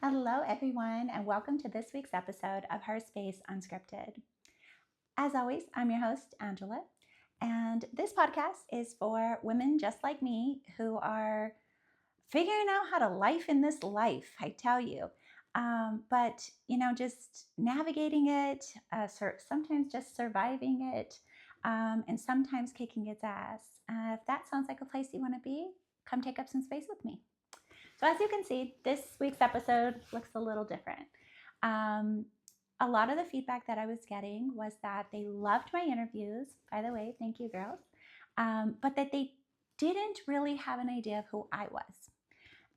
Hello, everyone, and welcome to this week's episode of HER Space Unscripted. As always, I'm your host, Angela, and this podcast is for women just like me who are figuring out how to life in this life, I tell you. But, just navigating it, sometimes just surviving it, and sometimes kicking its ass. If that sounds like a place you want to be, come take up some space with me. So as you can see, this week's episode looks a little different. A lot of the feedback that I was getting was that they loved my interviews. By the way, thank you, girls. But that they didn't really have an idea of who I was.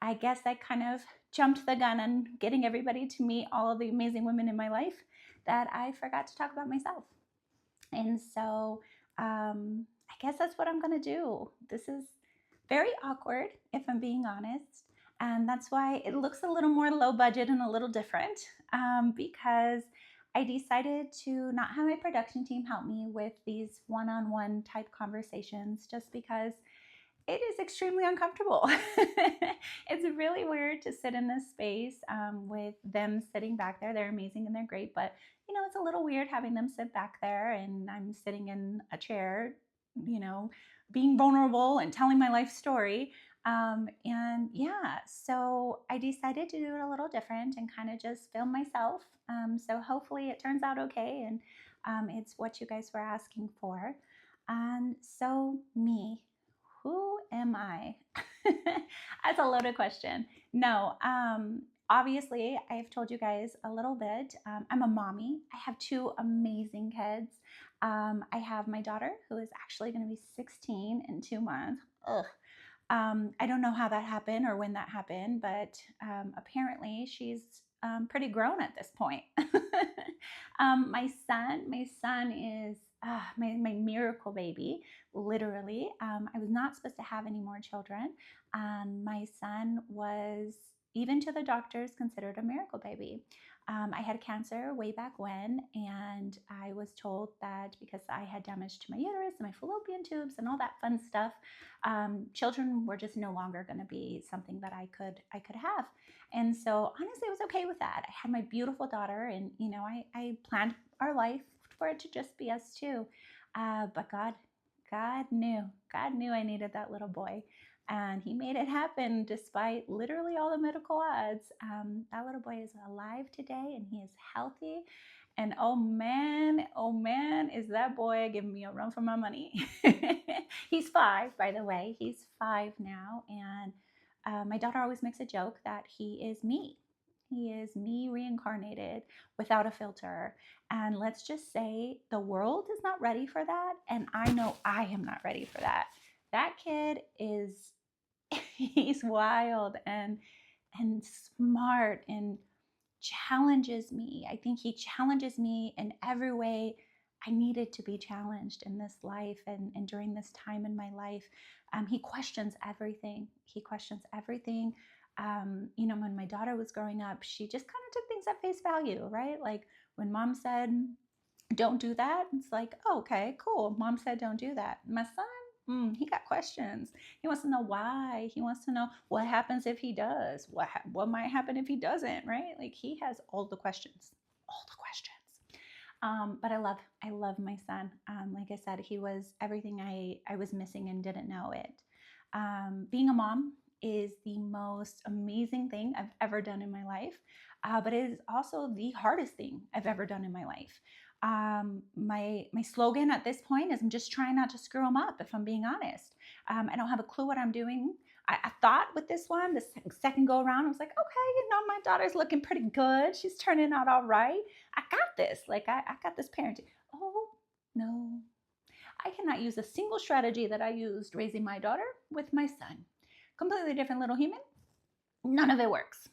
I guess I kind of jumped the gun on getting everybody to meet all of the amazing women in my life that I forgot to talk about myself. And so I guess that's what I'm going to do. This is very awkward, if I'm being honest. And that's why it looks a little more low budget and a little different because I decided to not have my production team help me with these one-on-one type conversations just because it is extremely uncomfortable. It's really weird to sit in this space with them sitting back there. They're amazing and they're great, but it's a little weird having them sit back there and I'm sitting in a chair, being vulnerable and telling my life story. So I decided to do it a little different and kind of just film myself. So hopefully it turns out okay and it's what you guys were asking for. And so me, who am I? That's a loaded question. No, obviously, I've told you guys a little bit. I'm a mommy. I have two amazing kids. I have my daughter who is actually going to be 16 in 2 months. Ugh. I don't know how that happened or when that happened, but apparently she's pretty grown at this point. My son is my miracle baby, literally. I was not supposed to have any more children. My son was, even to the doctors, considered a miracle baby. I had cancer way back when, and I was told that because I had damage to my uterus and my fallopian tubes and all that fun stuff, children were just no longer going to be something that I could have. And so honestly, I was okay with that. I had my beautiful daughter, and I planned our life for it to just be us two. But God knew I needed that little boy. And he made it happen despite literally all the medical odds. That little boy is alive today and he is healthy. And oh man, is that boy giving me a run for my money. He's 5, by the way. He's 5 now. And my daughter always makes a joke that he is me. He is me reincarnated without a filter. And let's just say the world is not ready for that. And I know I am not ready for that. That kid is he's wild and smart and challenges me. I think he challenges me in every way I needed to be challenged in this life and during this time in my life. He questions everything. When my daughter was growing up, she just kind of took things at face value, right? Like when mom said, don't do that, it's like, oh, okay, cool. Mom said, don't do that. My son, he got questions. He wants to know why. He wants to know what happens if he does. What might happen if he doesn't, right? Like he has all the questions. But I love my son. Like I said, he was everything I was missing and didn't know it. Being a mom is the most amazing thing I've ever done in my life, but it is also the hardest thing I've ever done in my life. My slogan at this point is I'm just trying not to screw them up, if I'm being honest. I don't have a clue what I'm doing. I thought with this one, the second go around, I was like, okay, my daughter's looking pretty good. She's turning out all right. I got this. Like, I got this parenting. Oh, no. I cannot use a single strategy that I used raising my daughter with my son. Completely different little human. None of it works.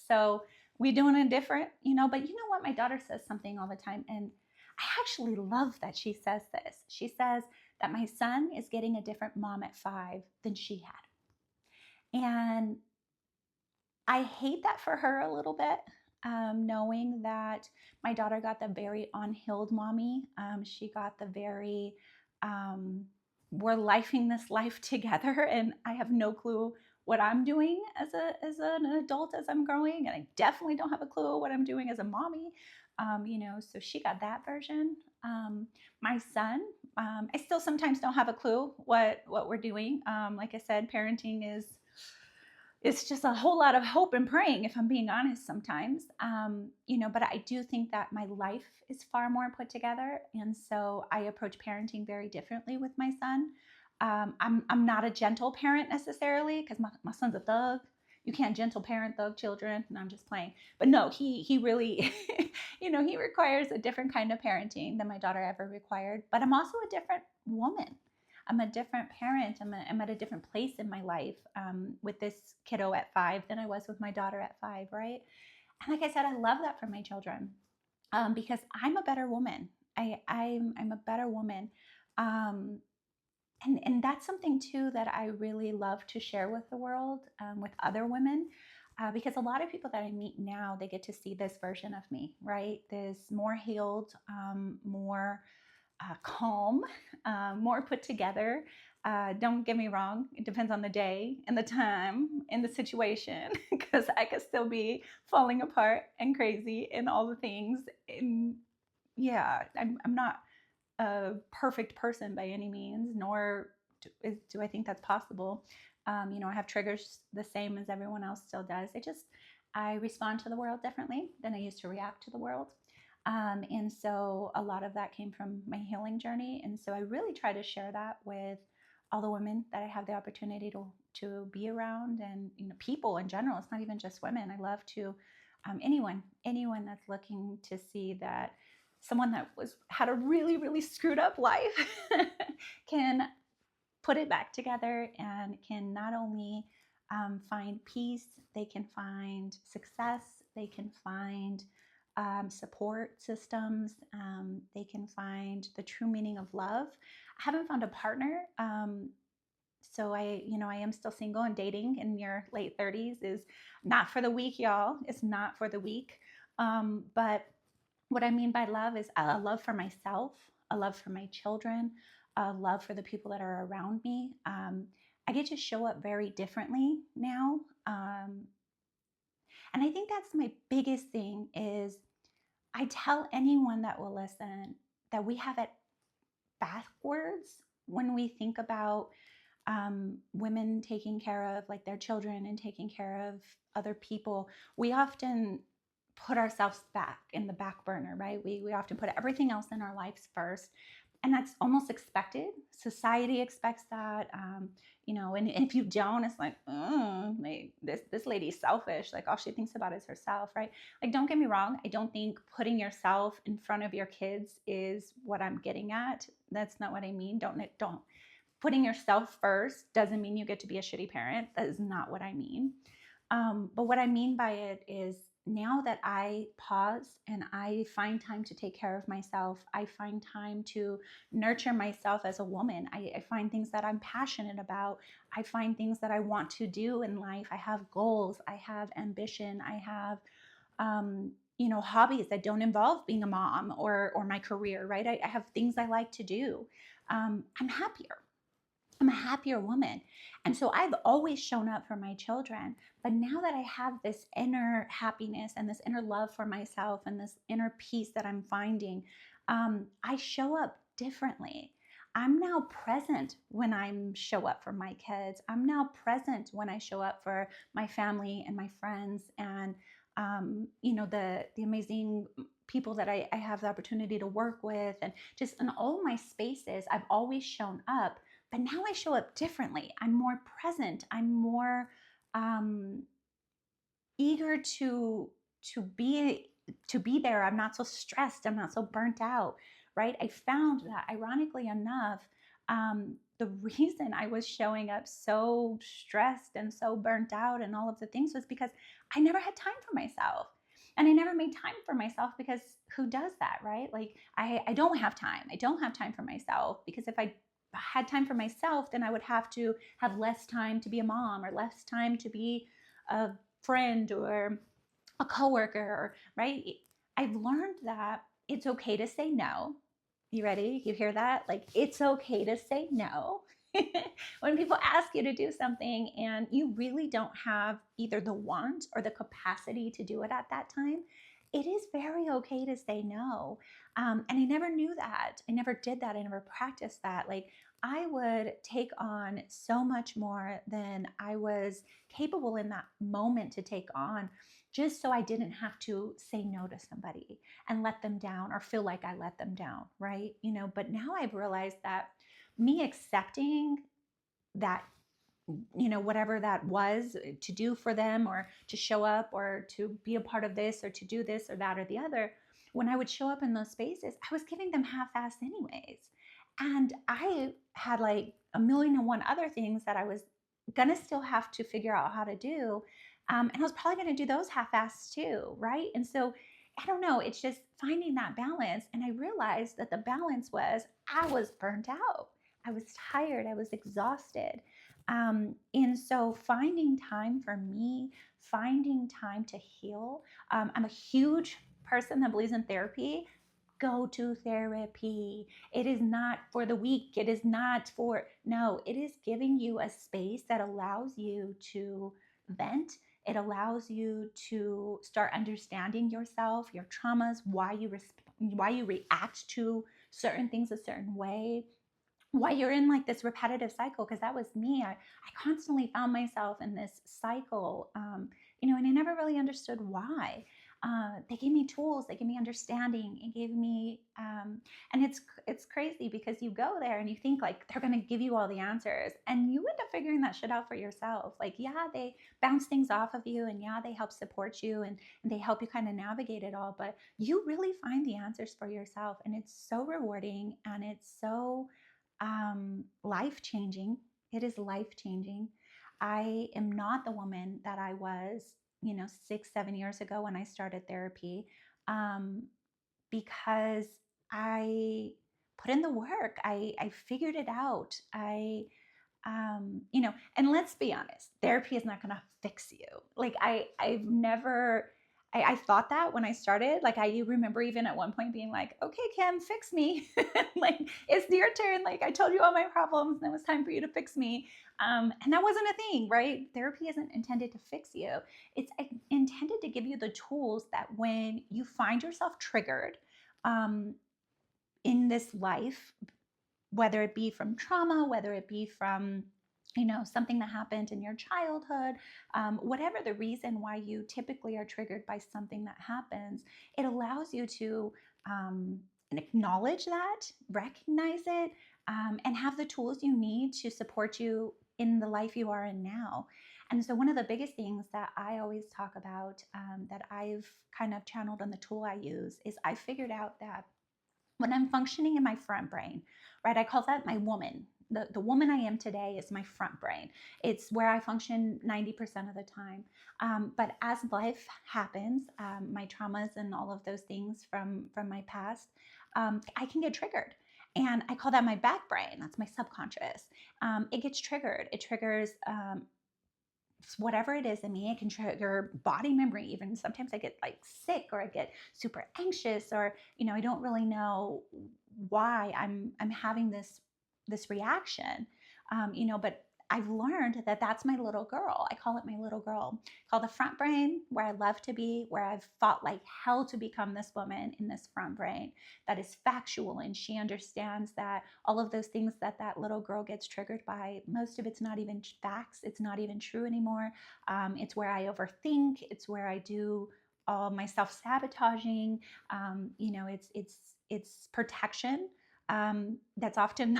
So we're doing it different, but you know what? My daughter says something all the time, and I actually love that she says this. She says that my son is getting a different mom at 5 than she had. And I hate that for her a little bit, knowing that my daughter got the very unhealed mommy. She got the very, we're lifing this life together, and I have no clue what I'm doing as an adult as I'm growing, and I definitely don't have a clue what I'm doing as a mommy. So she got that version. My son, I still sometimes don't have a clue what we're doing. Like I said, parenting is it's just a whole lot of hope and praying, if I'm being honest sometimes. But I do think that my life is far more put together, and so I approach parenting very differently with my son. I'm not a gentle parent necessarily, because my son's a thug. You can't gentle parent thug children. No, I'm just playing. But no, he really, he requires a different kind of parenting than my daughter ever required. But I'm also a different woman. I'm a different parent. I'm at a different place in my life, with this kiddo at 5 than I was with my daughter at 5, right? And like I said, I love that for my children, because I'm a better woman. I'm a better woman. Um, and that's something too that I really love to share with the world, with other women, because a lot of people that I meet now, they get to see this version of me, right? This more healed, more calm, more put together. Don't get me wrong, it depends on the day and the time and the situation, because I could still be falling apart and crazy and all the things. And yeah, I'm not a perfect person by any means, nor do I think that's possible. I have triggers the same as everyone else still does. I respond to the world differently than I used to react to the world. And so a lot of that came from my healing journey. And so I really try to share that with all the women that I have the opportunity to be around, and people in general. It's not even just women. I love to anyone that's looking to see that someone that had a really, really screwed up life can put it back together, and can not only find peace, they can find success, they can find support systems, they can find the true meaning of love. I haven't found a partner. So I am still single, and dating in your late 30s is not for the weak, y'all. It's not for the weak. But what I mean by love is a love for myself, a love for my children, a love for the people that are around me. I get to show up very differently now. And I think that's my biggest thing is I tell anyone that will listen that we have it backwards when we think about women taking care of like their children and taking care of other people. We often put ourselves back in the back burner, right? We often put everything else in our lives first. And that's almost expected. Society expects that, and if you don't, it's like, this lady's selfish. Like all she thinks about is herself, right? Like, don't get me wrong. I don't think putting yourself in front of your kids is what I'm getting at. That's not what I mean. Don't putting yourself first doesn't mean you get to be a shitty parent. That is not what I mean. But what I mean by it is now that I pause and I find time to take care of myself, I find time to nurture myself as a woman. I find things that I'm passionate about. I find things that I want to do in life. I have goals. I have ambition. I have, hobbies that don't involve being a mom or my career, right? I have things I like to do. I'm happier. I'm a happier woman. And so I've always shown up for my children. But now that I have this inner happiness and this inner love for myself and this inner peace that I'm finding, I show up differently. I'm now present when I show up for my kids. I'm now present when I show up for my family and my friends, and the amazing people that I have the opportunity to work with, and just in all my spaces, I've always shown up. But now I show up differently. I'm more present. I'm more eager to be there. I'm not so stressed. I'm not so burnt out, right? I found that, ironically enough, the reason I was showing up so stressed and so burnt out and all of the things was because I never had time for myself. And I never made time for myself, because who does that, right? Like I don't have time. I don't have time for myself, because if I had time for myself, then I would have to have less time to be a mom, or less time to be a friend or a coworker, right? I've learned that it's okay to say no. You ready? You hear that? Like, it's okay to say no. When people ask you to do something and you really don't have either the want or the capacity to do it at that time, it is very okay to say no. And I never knew that. I never did that. I never practiced that. Like, I would take on so much more than I was capable in that moment to take on, just so I didn't have to say no to somebody and let them down or feel like I let them down, right? But now I've realized that me accepting that, whatever that was to do for them or to show up or to be a part of this or to do this or that or the other, when I would show up in those spaces, I was giving them half-ass anyways. And I had like a million and one other things that I was gonna still have to figure out how to do. And I was probably gonna do those half-ass too, right? And so I don't know, it's just finding that balance. And I realized that the balance was I was burnt out. I was tired. I was exhausted. And so finding time for me, finding time to heal. I'm a huge person that believes in therapy. Go to therapy. It is not for the weak. It is not for, no, it is giving you a space that allows you to vent. It allows you to start understanding yourself, your traumas, why you react to certain things a certain way, why you're in like this repetitive cycle, because that was me. I constantly found myself in this cycle, and I never really understood why. They gave me tools, they gave me understanding, it gave me, and it's crazy because you go there and you think like they're gonna give you all the answers, and you end up figuring that shit out for yourself. Like, yeah, they bounce things off of you, and yeah, they help support you, and they help you kind of navigate it all, but you really find the answers for yourself, and it's so rewarding and it's so life changing. It is life changing. I am not the woman that I was, 6, 7 years ago when I started therapy, um, because I put in the work. I figured it out. And let's be honest, therapy is not going to fix you. Like, I've never, I thought that when I started. Like, I remember even at one point being like, okay, Kim, fix me. Like, it's your turn. Like, I told you all my problems and it was time for you to fix me. And that wasn't a thing, right? Therapy isn't intended to fix you. It's intended to give you the tools that when you find yourself triggered, um, in this life, whether it be from trauma, whether it be from, something that happened in your childhood, whatever the reason why you typically are triggered by something that happens, it allows you to, acknowledge that, recognize it, and have the tools you need to support you in the life you are in now. And so, one of the biggest things that I always talk about, that I've kind of channeled on the tool I use, is I figured out that when I'm functioning in my front brain, right? I call that my woman. The woman I am today is my front brain. It's where I function 90% of the time. But as life happens, my traumas and all of those things from my past, I can get triggered. And I call that my back brain. That's my subconscious. It gets triggered. It triggers whatever it is in me. It can trigger body memory. Even sometimes I get like sick, or I get super anxious, or I don't really know why I'm having this reaction. But I've learned that that's my little girl. I call it my little girl. Called the front brain, where I love to be, where I've fought like hell to become this woman in this front brain that is factual, and she understands that all of those things that that little girl gets triggered by, most of it's not even facts. It's not even true anymore. It's where I overthink. It's where I do all my self-sabotaging. It's protection, that's often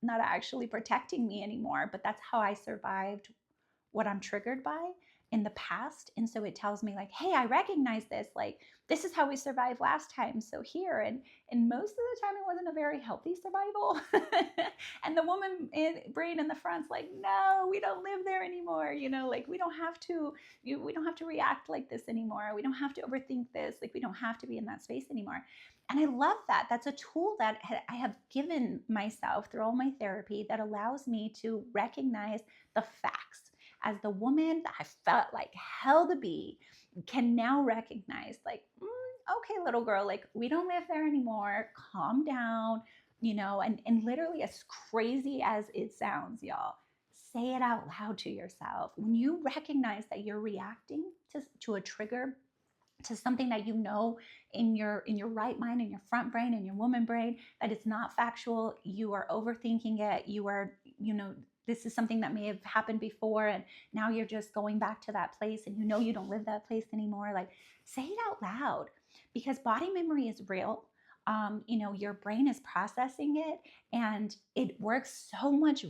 not actually protecting me anymore, but that's how I survived what I'm triggered by in the past. And so it tells me like, hey, I recognize this. Like, this is how we survived last time. So here, and most of the time it wasn't a very healthy survival. And the woman brain in the front's like, no, we don't live there anymore. Like, we don't have to, we don't have to react like this anymore. We don't have to overthink this. Like, we don't have to be in that space anymore. And I love that. That's a tool that I have given myself through all my therapy that allows me to recognize the facts. As the woman that I felt like hell to be, can now recognize like, okay, little girl, like, we don't live there anymore. Calm down. and literally, as crazy as it sounds, y'all, say it out loud to yourself. When you recognize that you're reacting to a trigger, to something that in your right mind, in your front brain, in your woman brain, that it's not factual, you are overthinking it, this is something that may have happened before, and now you're just going back to that place, and you don't live that place anymore. Like, say it out loud, because body memory is real. Your brain is processing it, and it works so much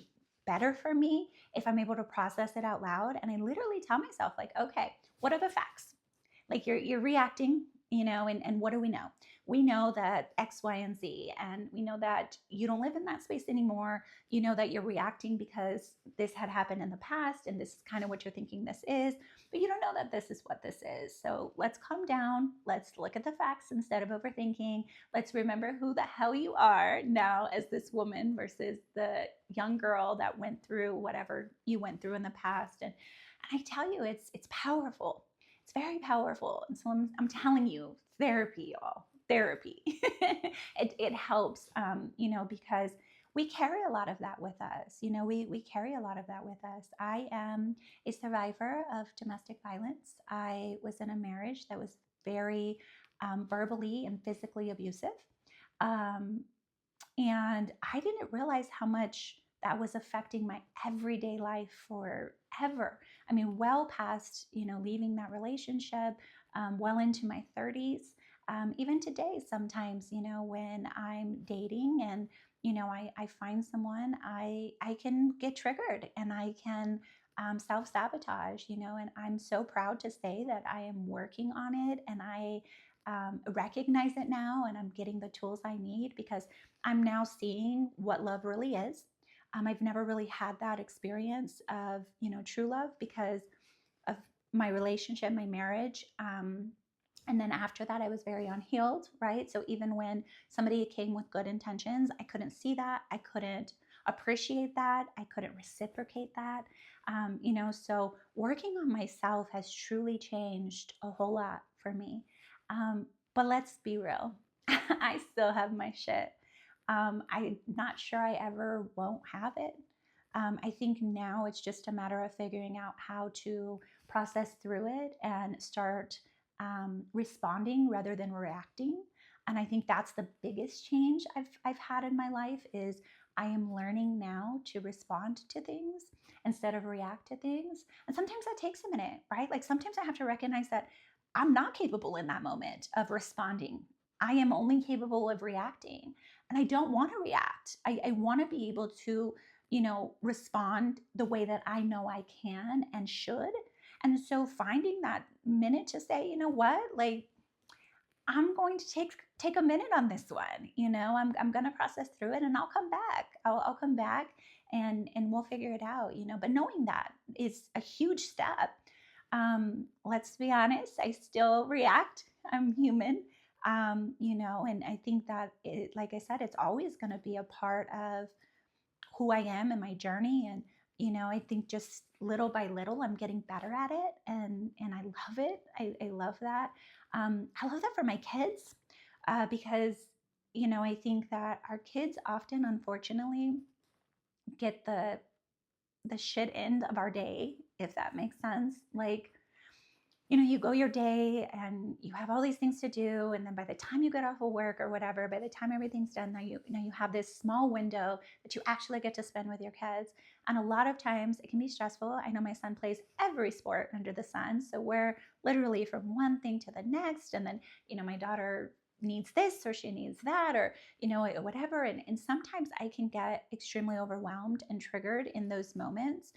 better for me if I'm able to process it out loud. And I literally tell myself, like, okay, what are the facts? Like, you're reacting, and what do we know? We know that X, Y, and Z, and we know that you don't live in that space anymore. You know that you're reacting because this had happened in the past, and this is kind of what you're thinking this is, but you don't know that this is what this is. So let's calm down. Let's look at the facts instead of overthinking. Let's remember who the hell you are now as this woman versus the young girl that went through whatever you went through in the past. And I tell you, it's powerful. It's very powerful. And so I'm telling you, therapy, y'all, therapy. It helps, because we carry a lot of that with us. We carry a lot of that with us. I am a survivor of domestic violence. I was in a marriage that was very verbally and physically abusive. Um, and I didn't realize how much that was affecting my everyday life forever. I mean, well past, leaving that relationship, well into my 30s. Even today, sometimes, when I'm dating and, I find someone, I can get triggered, and I can self-sabotage, and I'm so proud to say that I am working on it, and I recognize it now, and I'm getting the tools I need, because I'm now seeing what love really is. I've never really had that experience of, true love, because of my relationship, my marriage. And then after that, I was very unhealed, right? So even when somebody came with good intentions, I couldn't see that. I couldn't appreciate that. I couldn't reciprocate that. So working on myself has truly changed a whole lot for me. But let's be real, I still have my shit. I'm not sure I ever won't have it. I think now it's just a matter of figuring out how to process through it and start responding rather than reacting. And I think that's the biggest change I've had in my life, is I am learning now to respond to things instead of react to things. And sometimes that takes a minute, right? Like, sometimes I have to recognize that I'm not capable in that moment of responding. I am only capable of reacting. And I don't want to react. I want to be able to, respond the way that I know I can and should. And so finding that minute to say, you know what, like, I'm going to take a minute on this one. I'm going to process through it, and I'll come back. I'll come back, and we'll figure it out. But knowing that is a huge step. Let's be honest, I still react. I'm human. And I think that like I said, it's always going to be a part of who I am and my journey. And, I think just little by little, I'm getting better at it. And I love it. I love that. I love that for my kids, because, I think that our kids often, unfortunately, get the shit end of our day, if that makes sense. Like, you go your day and you have all these things to do, and then by the time you get off of work or whatever, by the time everything's done, now you have this small window that you actually get to spend with your kids. And a lot of times it can be stressful. I know my son plays every sport under the sun, so we're literally from one thing to the next. And then, my daughter needs this, or she needs that, or whatever. And sometimes I can get extremely overwhelmed and triggered in those moments.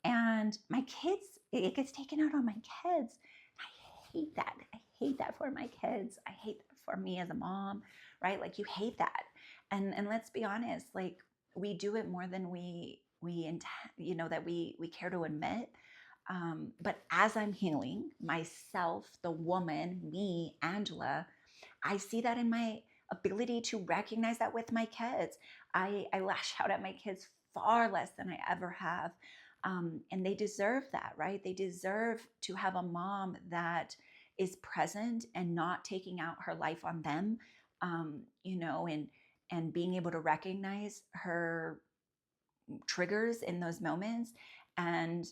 And my kids, it gets taken out on my kids. I hate that. I hate that for my kids. I hate that for me as a mom, right? Like, you hate that. And let's be honest, like, we do it more than we intend, that we care to admit. But as I'm healing myself, the woman, me, Angela, I see that in my ability to recognize that with my kids. I lash out at my kids far less than I ever have. And they deserve that, right? They deserve to have a mom that is present and not taking out her life on them, and and being able to recognize her triggers in those moments. And,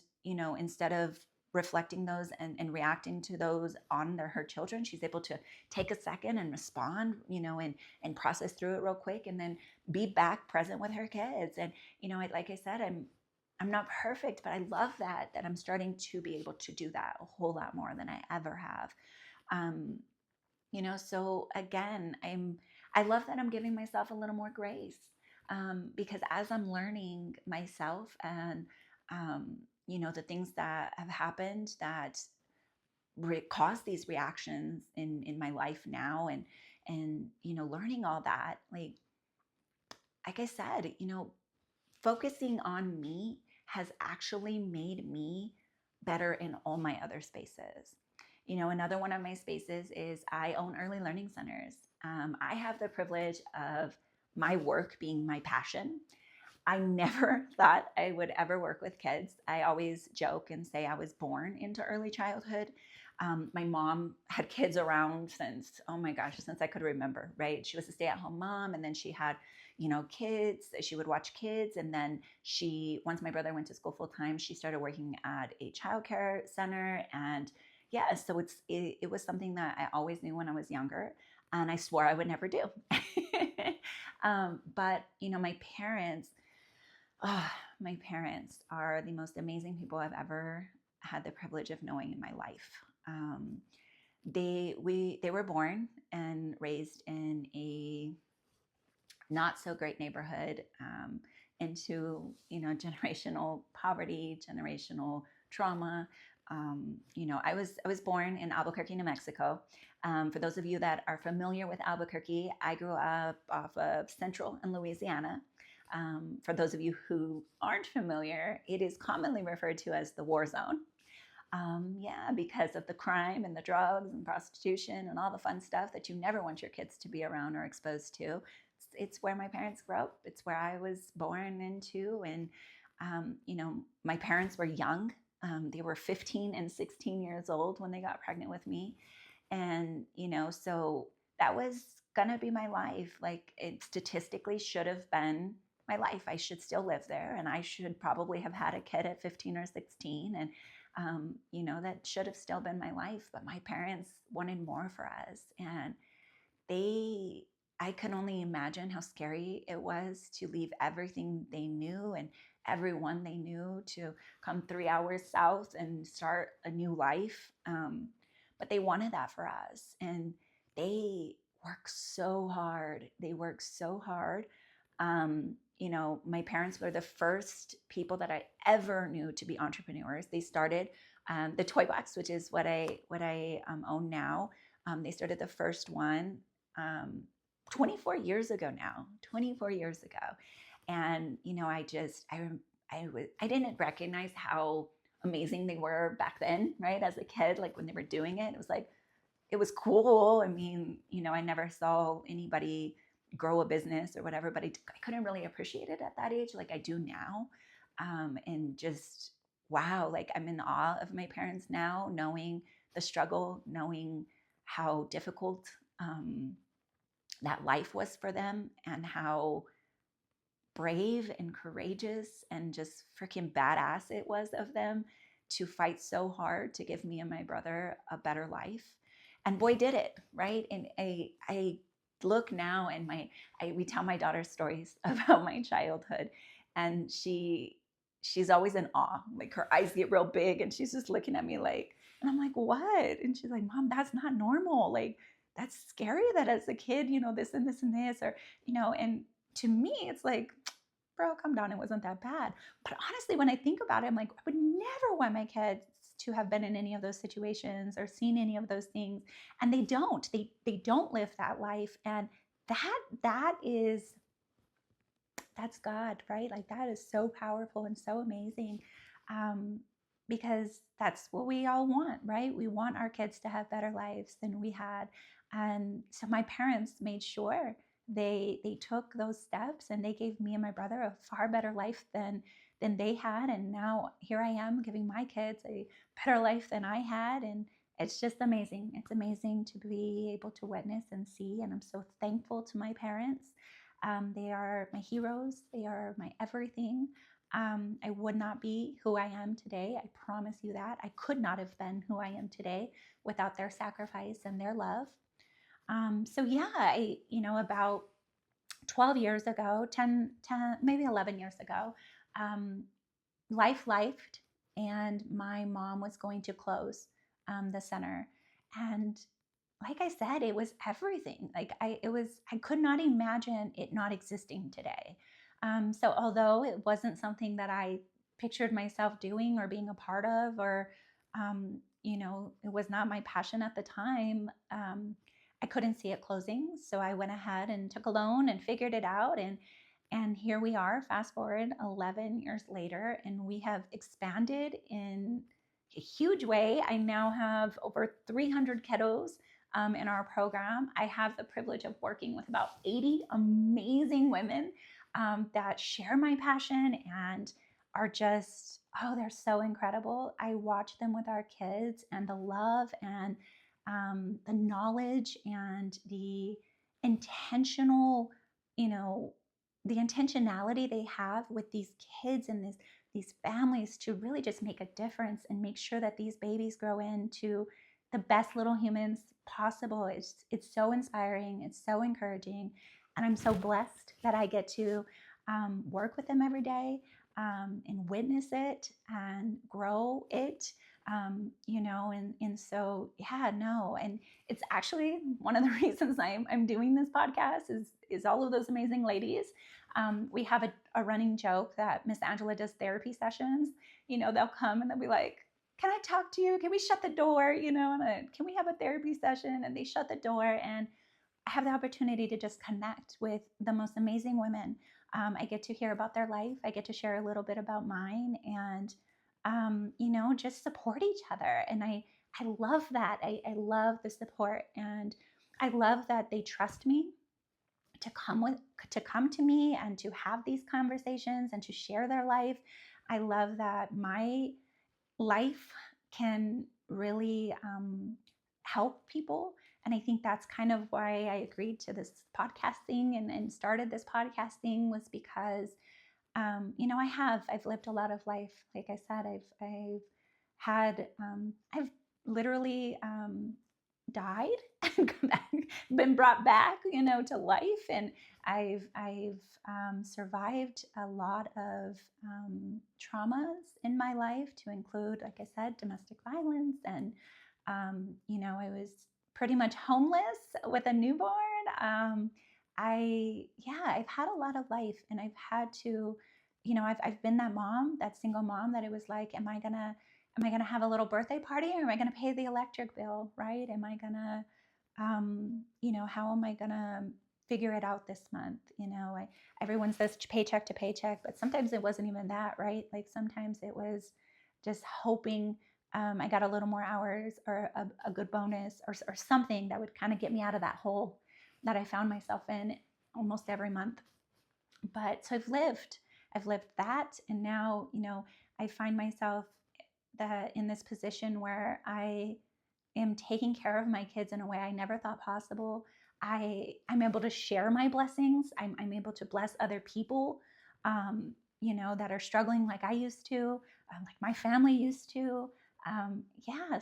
instead of reflecting those and reacting to those on her children, she's able to take a second and respond, and process through it real quick, and then be back present with her kids. And, like I said, I'm not perfect, but I love that I'm starting to be able to do that a whole lot more than I ever have. Um, so again, I love that I'm giving myself a little more grace, because as I'm learning myself and the things that have happened that cause these reactions in my life now, and learning all that, like I said, focusing on me has actually made me better in all my other spaces. Another one of my spaces is I own early learning centers. I have the privilege of my work being my passion. I never thought I would ever work with kids. I always joke and say I was born into early childhood. My mom had kids around since, oh my gosh, since I could remember, right? She was a stay-at-home mom, and then she had, kids. She would watch kids. And then once my brother went to school full time, she started working at a childcare center. And yeah, so it was something that I always knew when I was younger, and I swore I would never do. But, my parents are the most amazing people I've ever had the privilege of knowing in my life. They were born and raised in a not so great neighborhood, into generational poverty, generational trauma. I was born in Albuquerque, New Mexico. For those of you that are familiar with Albuquerque, I grew up off of Central and Louisiana. For those of you who aren't familiar, it is commonly referred to as the war zone. Yeah, because of the crime and the drugs and prostitution and all the fun stuff that you never want your kids to be around or exposed to. It's where my parents grew up. It's where I was born into. And, my parents were young. They were 15 and 16 years old when they got pregnant with me. And, so that was going to be my life. Like, it statistically should have been my life. I should still live there, and I should probably have had a kid at 15 or 16. And, that should have still been my life. But my parents wanted more for us. And I could only imagine how scary it was to leave everything they knew and everyone they knew to come 3 hours south and start a new life. But they wanted that for us. And they worked so hard. They worked so hard. My parents were the first people that I ever knew to be entrepreneurs. They started the Toy Box, which is what I own now. They started the first one 24 years ago now. 24 years ago. And I didn't recognize how amazing they were back then, right? As a kid, like when they were doing it, it was like, it was cool. I mean, I never saw anybody grow a business or whatever, but I couldn't really appreciate it at that age like I do now. And just, wow, like I'm in awe of my parents now, knowing the struggle, knowing how difficult that life was for them, and how brave and courageous and just freaking badass it was of them to fight so hard to give me and my brother a better life. And boy, did it, right? And I look now, and we tell my daughter stories about my childhood, and she's always in awe. Like her eyes get real big, and she's just looking at me like, and I'm like, what? And she's like, Mom, that's not normal. Like, that's scary that as a kid, this and this and this, or, and to me, it's like, bro, calm down. It wasn't that bad. But honestly, when I think about it, I'm like, I would never want my kids to have been in any of those situations or seen any of those things. And they don't. They don't live that life. And that's God, right? Like that is so powerful and so amazing. Because that's what we all want, right? We want our kids to have better lives than we had. And so my parents made sure they took those steps, and they gave me and my brother a far better life than they had. And now here I am giving my kids a better life than I had. And it's just amazing. It's amazing to be able to witness and see. And I'm so thankful to my parents. They are my heroes. They are my everything. I would not be who I am today. I promise you that. I could not have been who I am today without their sacrifice and their love. So yeah, about 12 years ago, 10, maybe 11 years ago, um, life lifed, and my mom was going to close the center. And like I said, it was everything. I could not imagine it not existing today. So although it wasn't something that I pictured myself doing or being a part of, or, it was not my passion at the time, I couldn't see it closing. So I went ahead and took a loan and figured it out. And here we are, fast forward 11 years later, and we have expanded in a huge way. I now have over 300 kiddos in our program. I have the privilege of working with about 80 amazing women that share my passion and are just, oh, they're so incredible. I watch them with our kids, and the love and the knowledge and the intentional, you know, the intentionality they have with these kids and these families to really just make a difference and make sure that these babies grow into the best little humans possible. It's so inspiring. It's so encouraging, and I'm so blessed that I get to work with them every day and witness it and grow it. And so yeah, no, and it's actually one of the reasons I'm doing this podcast is all of those amazing ladies. We have a running joke that Miss Angela does therapy sessions. They'll come and they'll be like, can I talk to you? Can we shut the door? Can we have a therapy session? And they shut the door, and I have the opportunity to just connect with the most amazing women. I get to hear about their life. I get to share a little bit about mine, and just support each other. And I love that. I love the support, and I love that they trust me to come to me and to have these conversations and to share their life. I love that my life can really help people. And I think that's kind of why I agreed to this podcasting and started this podcasting, was because I've lived a lot of life. Like I said, I've literally died and come back, been brought back, to life, and I've survived a lot of traumas in my life, to include, like I said, domestic violence, and I was pretty much homeless with a newborn. I've had a lot of life, and I've had to, I've been that mom, that single mom, that it was like, am I gonna have a little birthday party, or am I gonna pay the electric bill, right? Am I gonna, how am I gonna figure it out this month? Everyone says paycheck to paycheck, but sometimes it wasn't even that, right? Like sometimes it was just hoping I got a little more hours, or a good bonus, or something that would kind of get me out of that hole that I found myself in almost every month. But so I've lived that, and now, I find myself in this position where I am taking care of my kids in a way I never thought possible. I'm able to share my blessings. I'm able to bless other people, that are struggling like I used to, like my family used to.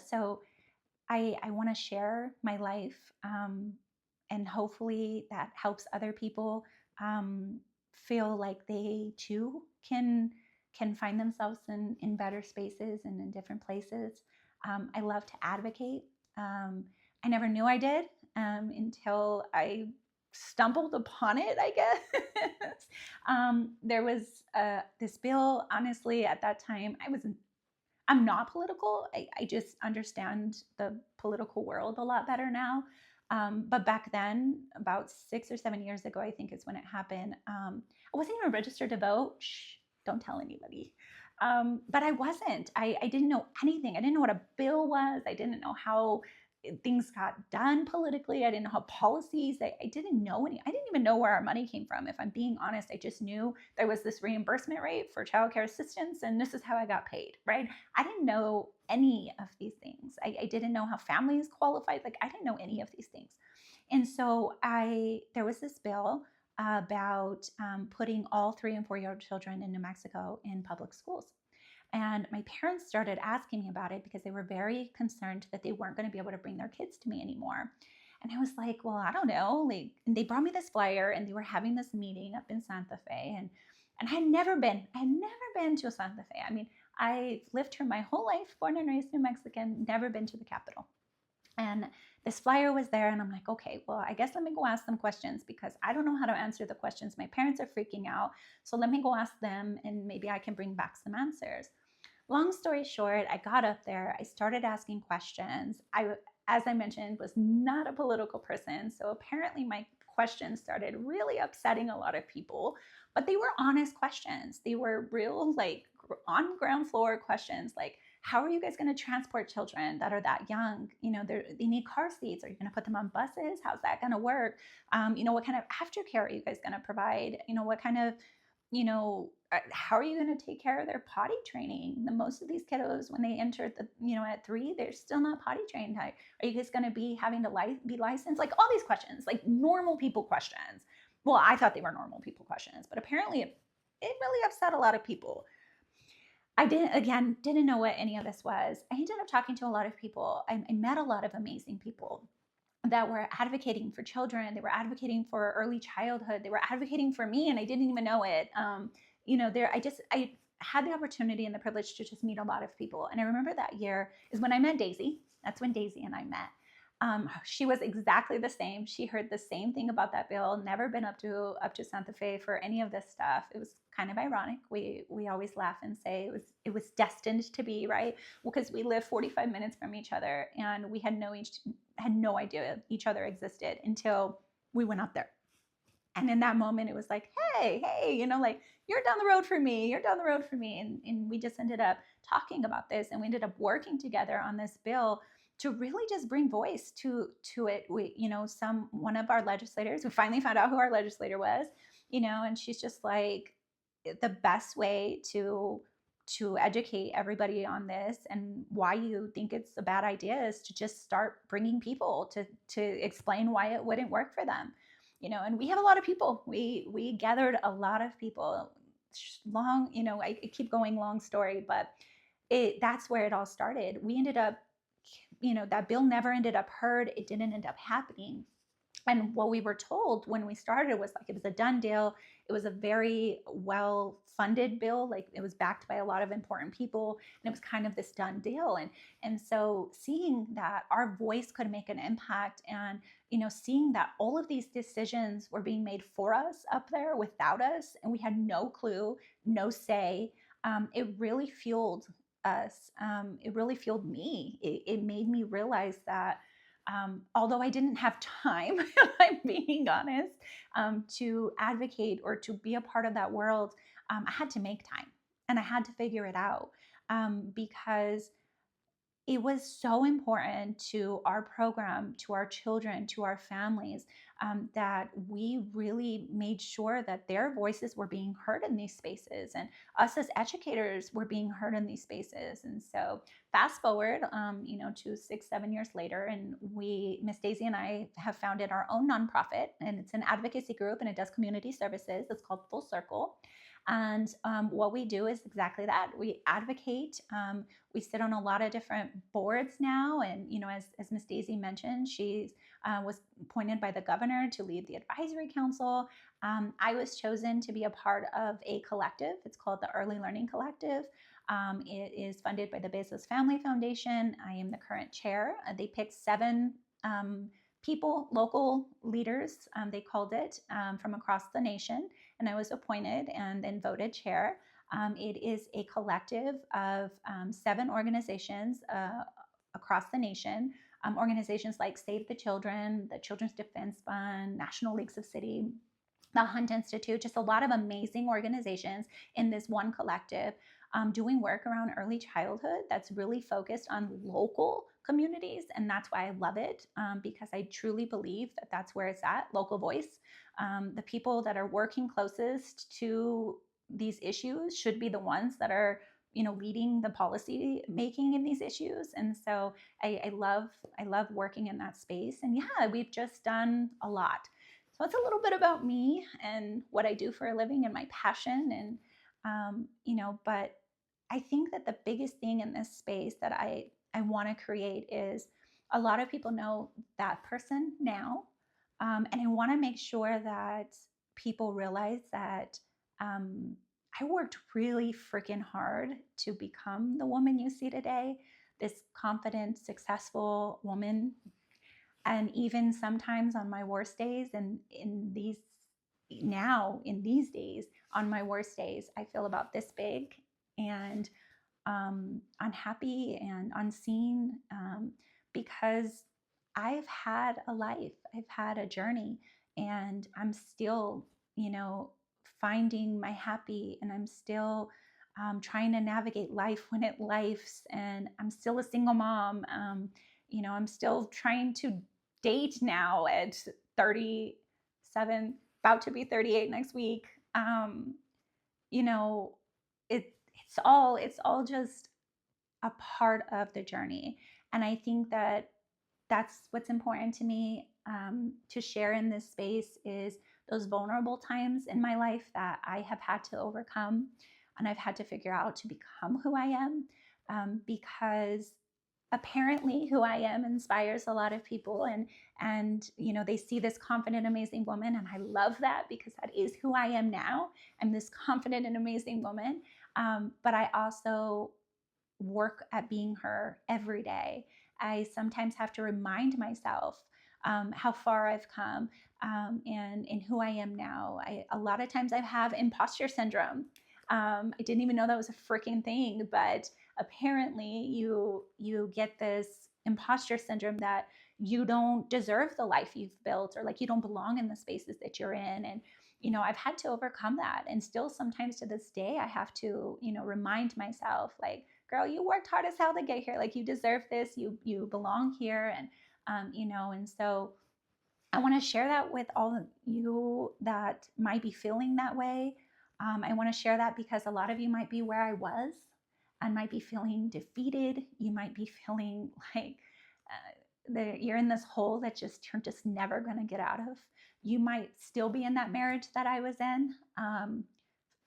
So I want to share my life, and hopefully that helps other people feel like they too can find themselves in better spaces and in different places. I love to advocate. I never knew I did until I stumbled upon it, I guess. There was this bill, honestly, at that time, I'm not political. I just understand the political world a lot better now. But back then, about 6 or 7 years ago, I think is when it happened. I wasn't even registered to vote. Shh, don't tell anybody. But I wasn't. I didn't know anything. I didn't know what a bill was. I didn't know how things got done politically. I didn't know how policies, I didn't know any. I didn't even know where our money came from. If I'm being honest, I just knew there was this reimbursement rate for childcare assistance, and this is how I got paid, right? I didn't know any of these things. I didn't know how families qualified. Like I didn't know any of these things. And so there was this bill about putting all 3 and 4 year old children in New Mexico in public schools. And my parents started asking me about it because they were very concerned that they weren't going to be able to bring their kids to me anymore. And I was like, well, I don't know. Like, and they brought me this flyer, and they were having this meeting up in Santa Fe, and I had never been to Santa Fe. I mean, I lived here my whole life, born and raised New Mexican, never been to the capital. And this flyer was there, and I'm like, okay, well, I guess let me go ask them questions because I don't know how to answer the questions. My parents are freaking out. So let me go ask them, and maybe I can bring back some answers. Long story short, I got up there, I started asking questions. As I mentioned, was not a political person. So apparently my questions started really upsetting a lot of people, but they were honest questions. They were real, like on ground floor questions, like, how are you guys going to transport children that are that young? They need car seats. Are you going to put them on buses? How's that going to work? What kind of aftercare are you guys going to provide? What kind of how are you going to take care of their potty training? The most of these kiddos, when they enter at 3, they're still not potty trained. Are you guys going to be having to be licensed? Like all these questions, like normal people questions. Well, I thought they were normal people questions, but apparently it really upset a lot of people. I didn't know what any of this was. I ended up talking to a lot of people. I met a lot of amazing people that were advocating for children. They were advocating for early childhood. They were advocating for me, and I didn't even know it. I had the opportunity and the privilege to just meet a lot of people. And I remember that year is when I met Daisy. That's when Daisy and I met. She was exactly the same. She heard the same thing about that bill. Never been up to Santa Fe for any of this stuff. It was kind of ironic. We always laugh and say it was destined to be, right? Because we live 45 minutes from each other, and we had no idea each other existed until we went up there. And in that moment, it was like, hey, like, you're down the road for me. You're down the road for me. And we just ended up talking about this, and we ended up working together on this bill to really just bring voice to it. One of our legislators, we finally found out who our legislator was, and she's just like, the best way to educate everybody on this and why you think it's a bad idea is to just start bringing people to explain why it wouldn't work for them. And we have a lot of people. We gathered a lot of people. Long, I keep going, long story, but that's where it all started. We ended up, that bill never ended up heard. It didn't end up happening. And what we were told when we started was like it was a done deal. It was a very well funded bill. Like it was backed by a lot of important people, and it was kind of this done deal. And so seeing that our voice could make an impact, and seeing that all of these decisions were being made for us up there without us, and we had no clue, no say, it really fueled us. It really fueled me. It made me realize that although I didn't have time, if I'm being honest, to advocate or to be a part of that world, I had to make time, and I had to figure it out, because it was so important to our program, to our children, to our families, that we really made sure that their voices were being heard in these spaces, and us as educators were being heard in these spaces. And so fast forward, to 6, 7 years later, and Miss Daisy and I have founded our own nonprofit, and it's an advocacy group, and it does community services. It's called Full Circle. And what we do is exactly that. We advocate. We sit on a lot of different boards now. And, as Miss Daisy mentioned, she was appointed by the governor to lead the advisory council. I was chosen to be a part of a collective. It's called the Early Learning Collective. It is funded by the Bezos Family Foundation. I am the current chair. They picked 7 people, local leaders, they called it, from across the nation. And I was appointed and then voted chair. It is a collective of 7 organizations across the nation. Organizations like Save the Children, the Children's Defense Fund, National Leagues of City, the Hunt Institute, just a lot of amazing organizations in this one collective, doing work around early childhood that's really focused on local communities. And that's why I love it, because I truly believe that that's where it's at, local voice. The people that are working closest to these issues should be the ones that are leading the policy making in these issues. And so I love working in that space. And yeah, we've just done a lot. So it's a little bit about me and what I do for a living and my passion. And, but I think that the biggest thing in this space that I want to create is a lot of people know that person now. And I want to make sure that people realize that um, I worked really freaking hard to become the woman you see today, this confident, successful woman. And even sometimes on my worst days, and in these days, on my worst days, I feel about this big and unhappy and unseen, because I've had a life, I've had a journey, and I'm still, finding my happy, and I'm still trying to navigate life when it lifes, and I'm still a single mom. I'm still trying to date now at 37, about to be 38 next week. You know, it's all just a part of the journey. And I think that that's what's important to me, to share in this space, is those vulnerable times in my life that I have had to overcome and I've had to figure out to become who I am, because apparently who I am inspires a lot of people, and they see this confident, amazing woman, and I love that because that is who I am now. I'm this confident and amazing woman, but I also work at being her every day. I sometimes have to remind myself how far I've come, and who I am now. A lot of times I have imposter syndrome. I didn't even know that was a freaking thing, but apparently you get this imposter syndrome that you don't deserve the life you've built, or like you don't belong in the spaces that you're in. And I've had to overcome that, and still sometimes to this day I have to remind myself, like, girl, you worked hard as hell to get here, like you deserve this, you belong here. And so I want to share that with all of you that might be feeling that way. I want to share that because a lot of you might be where I was and might be feeling defeated. You might be feeling like you're in this hole that you're just never going to get out of. You might still be in that marriage that I was in,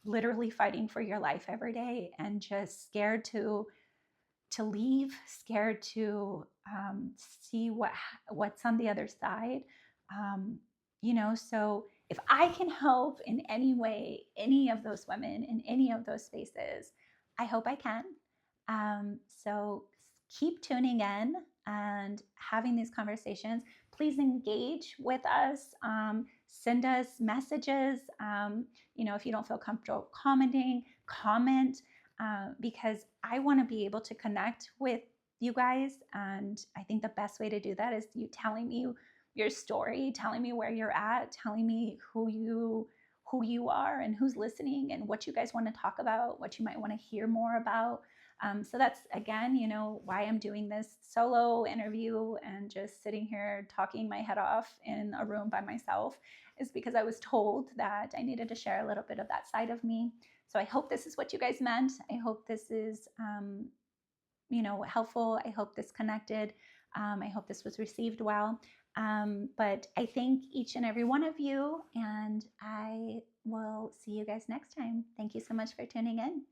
literally fighting for your life every day and just scared to leave, scared to see what's on the other side. So if I can help in any way, any of those women in any of those spaces, I hope I can. So keep tuning in and having these conversations. Please engage with us. Send us messages. If you don't feel comfortable commenting, comment, because I want to be able to connect with you guys. And I think the best way to do that is you telling me your story, telling me where you're at, telling me who you are and who's listening and what you guys want to talk about, what you might want to hear more about. So that's, again, why I'm doing this solo interview and just sitting here talking my head off in a room by myself, is because I was told that I needed to share a little bit of that side of me. So I hope this is what you guys meant. I hope this is, helpful. I hope this connected. I hope this was received well. But I thank each and every one of you, and I will see you guys next time. Thank you so much for tuning in.